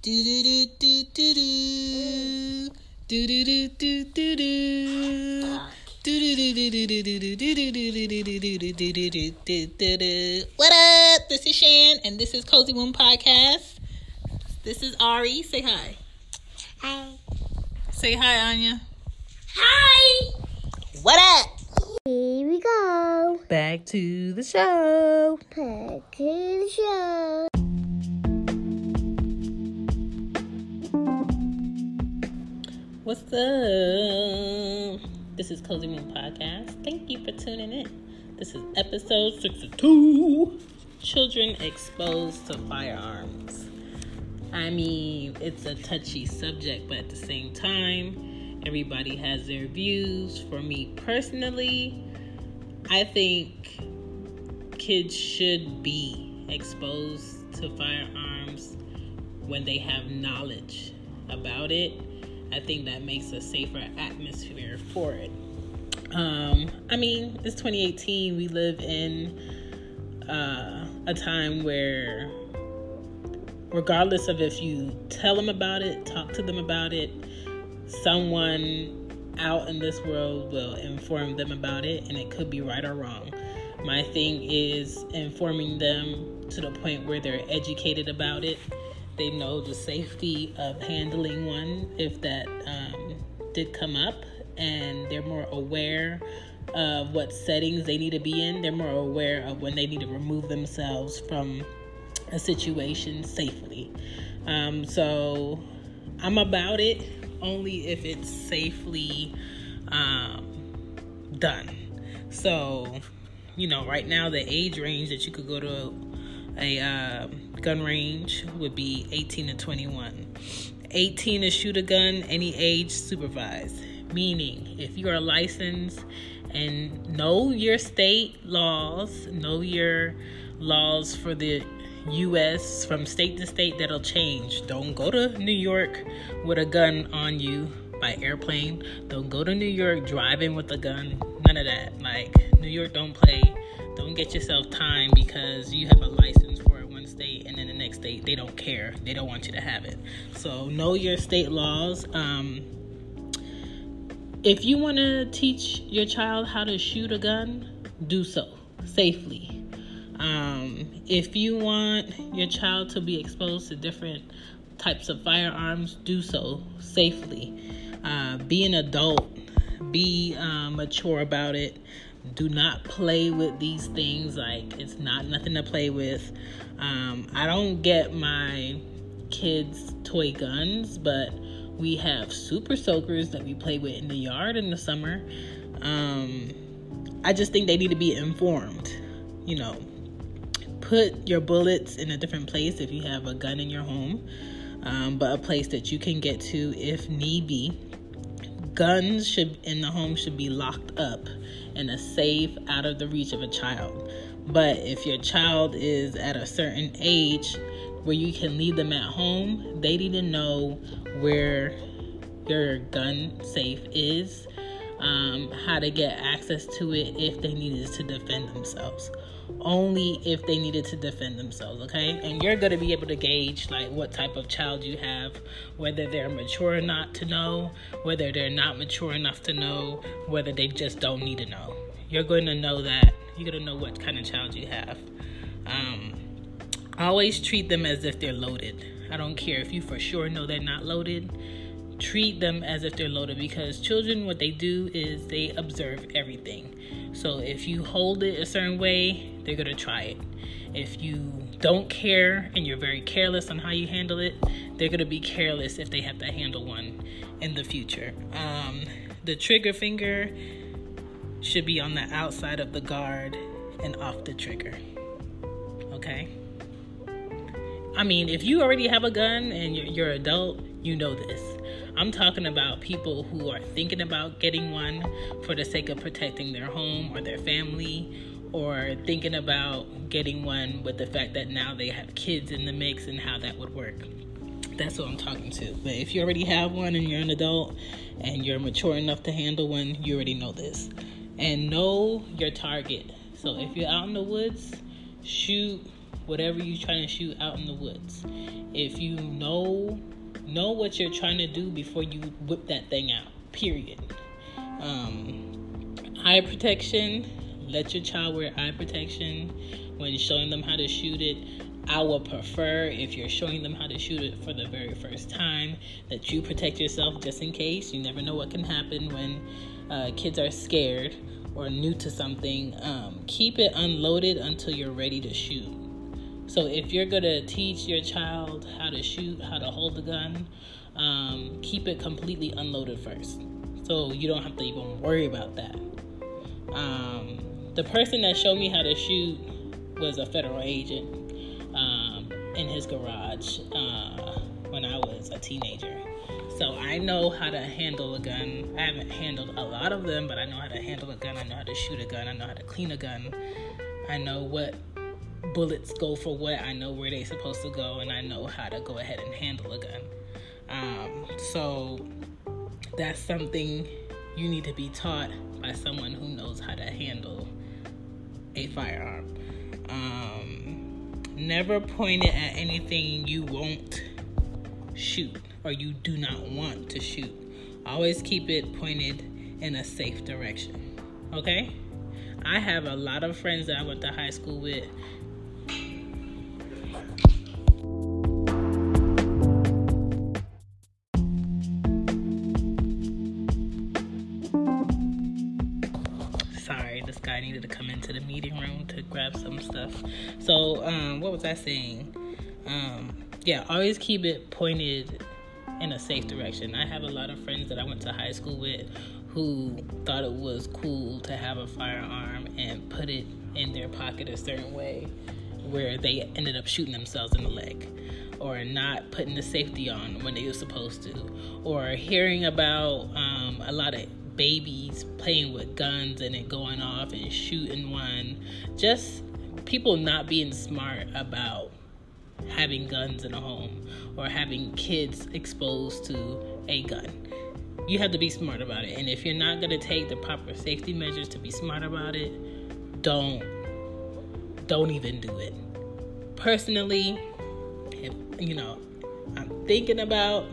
What up? This is Shan, and this is Cozy Womb Podcast. This is Ari. Say hi. Hi. Say hi, Anya. Hi. What up? Here we go. Back to the show. Back to the show. What's up? This is Cozy Moon Podcast. Thank you for tuning in. This is episode 62. Children exposed to firearms. I mean, it's a touchy subject, but at the same time, everybody has their views. For me personally, I think kids should be exposed to firearms when they have knowledge about it. I think that makes a safer atmosphere for it. I mean, it's 2018. We live in a time where, regardless of if you tell them about it, talk to them about it, someone out in this world will inform them about it, and it could be right or wrong. My thing is informing them to the point where they're educated about it. They know the safety of handling one if that did come up, and they're more aware of what settings they need to be in. They're more aware of when they need to remove themselves from a situation safely. So I'm about it only if it's safely done. So, right now the age range that you could go to a gun range would be 18 to 21. 18 to shoot a gun, any age supervised. Meaning, if you are licensed and know your state laws, know your laws for the U.S. from state to state, that'll change. Don't go to New York with a gun on you by airplane. Don't go to New York driving with a gun. None of that. Like, New York don't play. Don't get yourself timed because you have a license for one state and then the next state they don't care. They don't want you to have it. So know your state laws. If you want to teach your child how to shoot a gun, do so safely. If you want your child to be exposed to different types of firearms, do so safely. Be an adult. Be mature about it. Do not play with these things like it's not nothing to play with. I don't get my kids' toy guns, but we have super soakers that we play with in the yard in the summer. I just think they need to be informed. Put your bullets in a different place if you have a gun in your home, but a place that you can get to if need be. Guns in the home should be locked up in a safe, out of the reach of a child. But if your child is at a certain age where you can leave them at home, they need to know where your gun safe is, how to get access to it if they needed to defend themselves. Only if they needed to defend themselves, okay? And you're going to be able to gauge like what type of child you have, whether they're mature or not to know, whether they're not mature enough to know, whether they just don't need to know. You're going to know that. You're going to know what kind of child you have. Always treat them as if they're loaded. I don't care if you for sure know they're not loaded. Treat them as if they're loaded, because children, what they do is they observe everything. So if you hold it a certain way, they're going to try it. If you don't care and you're very careless on how you handle it, they're going to be careless if they have to handle one in the future. The trigger finger should be on the outside of the guard and off the trigger. Okay? I mean, if you already have a gun and you're an adult, you know this. I'm talking about people who are thinking about getting one for the sake of protecting their home or their family, or thinking about getting one with the fact that now they have kids in the mix and how that would work. That's what I'm talking to. But if you already have one and you're an adult and you're mature enough to handle one, you already know this. And know your target. So if you're out in the woods, shoot whatever you're trying to shoot out in the woods. If you know what you're trying to do before you whip that thing out, period. Eye protection, let your child wear eye protection when showing them how to shoot it. I would prefer, if you're showing them how to shoot it for the very first time, that you protect yourself just in case. You never know what can happen when kids are scared or new to something. Keep it unloaded until you're ready to shoot. So if you're going to teach your child how to shoot, how to hold the gun, keep it completely unloaded first, so you don't have to even worry about that. The person that showed me how to shoot was a federal agent in his garage when I was a teenager. So I know how to handle a gun. I haven't handled a lot of them, but I know how to handle a gun. I know how to shoot a gun. I know how to clean a gun. I know what bullets go for what. I know where they're supposed to go, and I know how to go ahead and handle a gun. So that's something you need to be taught by someone who knows how to handle a firearm. Never point it at anything you won't shoot or you do not want to shoot. Always keep it pointed in a safe direction. Okay? I have a lot of friends that I went to high school with. Sorry, this guy needed to come into the meeting room to grab some stuff. So, what was I saying? Always keep it pointed in a safe direction. I have a lot of friends that I went to high school with who thought it was cool to have a firearm and put it in their pocket a certain way where they ended up shooting themselves in the leg, or not putting the safety on when they were supposed to, or hearing about a lot of babies playing with guns and it going off and shooting one. Just people not being smart about having guns in a home or having kids exposed to a gun. You have to be smart about it. And if you're not going to take the proper safety measures to be smart about it, don't even do it. Personally, if I'm thinking about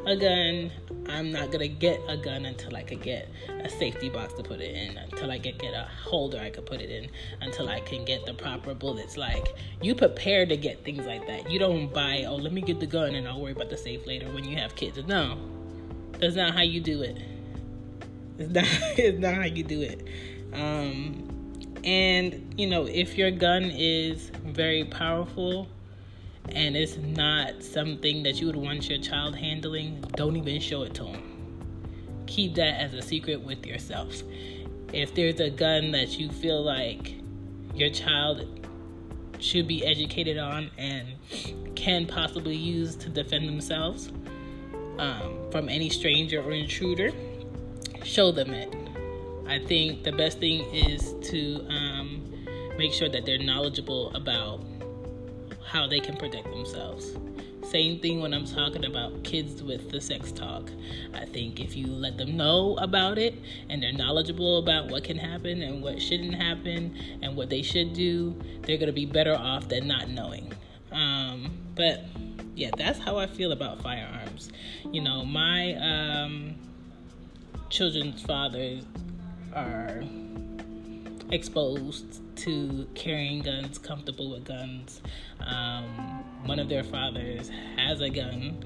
a gun, I'm not gonna get a gun until I could get a safety box to put it in, until I could get a holder I could put it in, until I can get the proper bullets. Like, you prepare to get things like that. You don't buy, let me get the gun and I'll worry about the safe later when you have kids. No, that's not how you do it. It's not how you do it. And if your gun is very powerful and it's not something that you would want your child handling, don't even show it to them. Keep that as a secret with yourself. If there's a gun that you feel like your child should be educated on and can possibly use to defend themselves from any stranger or intruder, show them it. I think the best thing is to make sure that they're knowledgeable about how they can protect themselves. Same thing when I'm talking about kids with the sex talk. I think if you let them know about it and they're knowledgeable about what can happen and what shouldn't happen and what they should do, they're going to be better off than not knowing. But yeah, that's how I feel about firearms. My children's fathers are exposed to carrying guns, comfortable with guns. One of their fathers has a gun.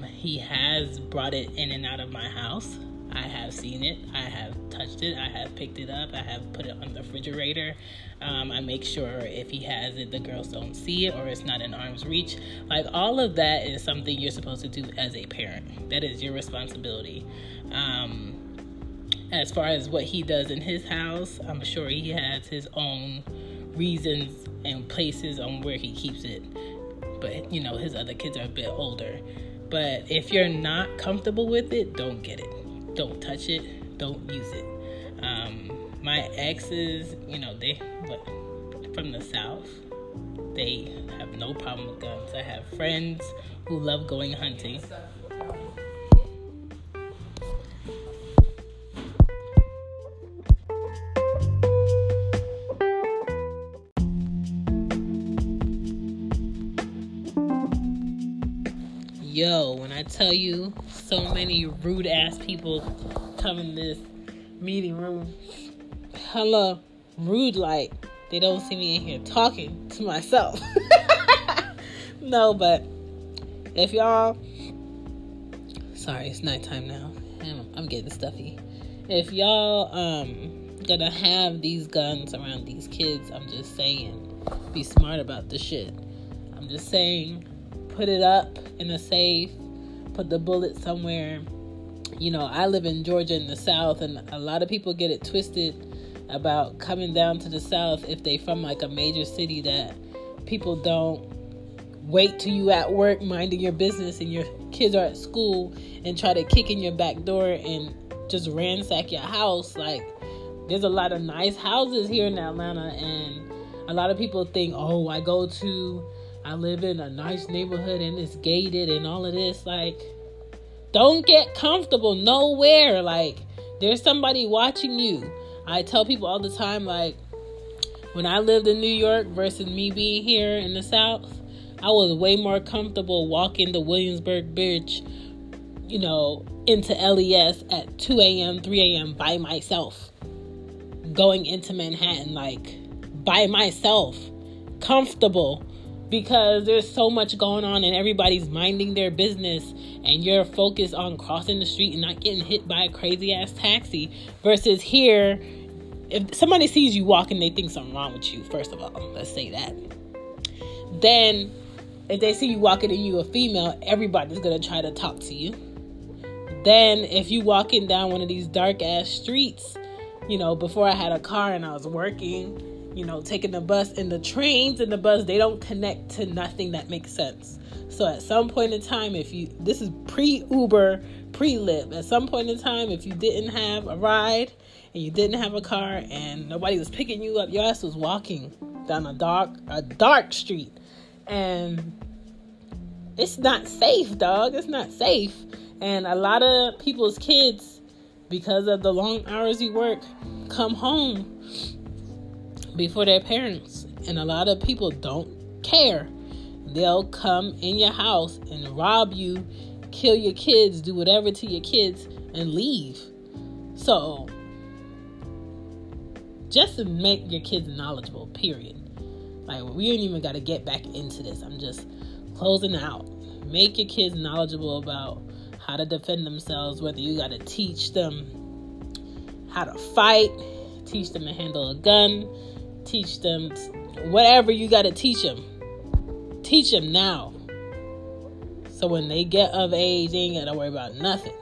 He has brought it in and out of my house. I have seen it. I have touched it. I have picked it up. I have put it on the refrigerator. I make sure if he has it, the girls don't see it or it's not in arm's reach. Like, all of that is something you're supposed to do as a parent. That is your responsibility. As far as what he does in his house, I'm sure he has his own reasons and places on where he keeps it. But, his other kids are a bit older. But if you're not comfortable with it, don't get it. Don't touch it. Don't use it. My exes, they from the South. They have no problem with guns. I have friends who love going hunting. Yo, when I tell you so many rude ass people come in this meeting room, hella rude, like they don't see me in here talking to myself. No, but if y'all, sorry, it's nighttime now. I'm getting stuffy. If y'all gonna have these guns around these kids, I'm just saying, be smart about the shit. I'm just saying, put it up in a safe, put the bullet somewhere. You know, I live in Georgia in the South, and a lot of people get it twisted about coming down to the South if they from like a major city, that people don't wait till you at work minding your business and your kids are at school and try to kick in your back door and just ransack your house. Like, there's a lot of nice houses here in Atlanta, and a lot of people think, oh, I live in a nice neighborhood and it's gated and all of this. Like, don't get comfortable nowhere. Like, there's somebody watching you. I tell people all the time, like, when I lived in New York versus me being here in the South, I was way more comfortable walking the Williamsburg Bridge, you know, into LES at 2 a.m., 3 a.m. by myself. Going into Manhattan, like, by myself. Comfortable. Because there's so much going on and everybody's minding their business and you're focused on crossing the street and not getting hit by a crazy ass taxi. Versus here, if somebody sees you walking, they think something wrong with you, first of all. Let's say that. Then, if they see you walking and you a female, everybody's going to try to talk to you. Then, if you walking down one of these dark ass streets, you know, before I had a car and I was working, you know, taking the bus, and the trains and the bus, they don't connect to nothing that makes sense. So at some point in time, this is pre-Uber, pre-Lyft, at some point in time, if you didn't have a ride and you didn't have a car and nobody was picking you up, your ass was walking down a dark street. And it's not safe, dog. It's not safe. And a lot of people's kids, because of the long hours you work, come home before their parents. And a lot of people don't care. They'll come in your house and rob you, kill your kids, do whatever to your kids, and leave. So, just to make your kids knowledgeable, period. Like, we ain't even got to get back into this. I'm just closing out. Make your kids knowledgeable about how to defend themselves, whether you got to teach them how to fight, teach them to handle a gun, teach them whatever you got to teach them. Teach them now. So when they get of age, they ain't got to worry about nothing.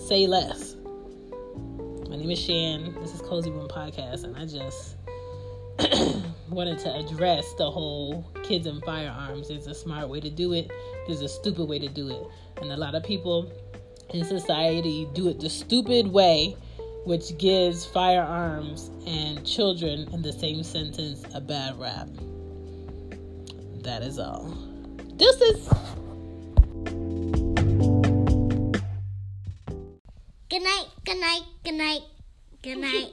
Say less. My name is Shan. This is Cozy Room Podcast, and I just wanted to address the whole kids and firearms. There's a smart way to do it. There's a stupid way to do it. And a lot of people in society do it the stupid way, which gives firearms and children in the same sentence a bad rap. That is all. Deuces! Good night, good night, good night, good night.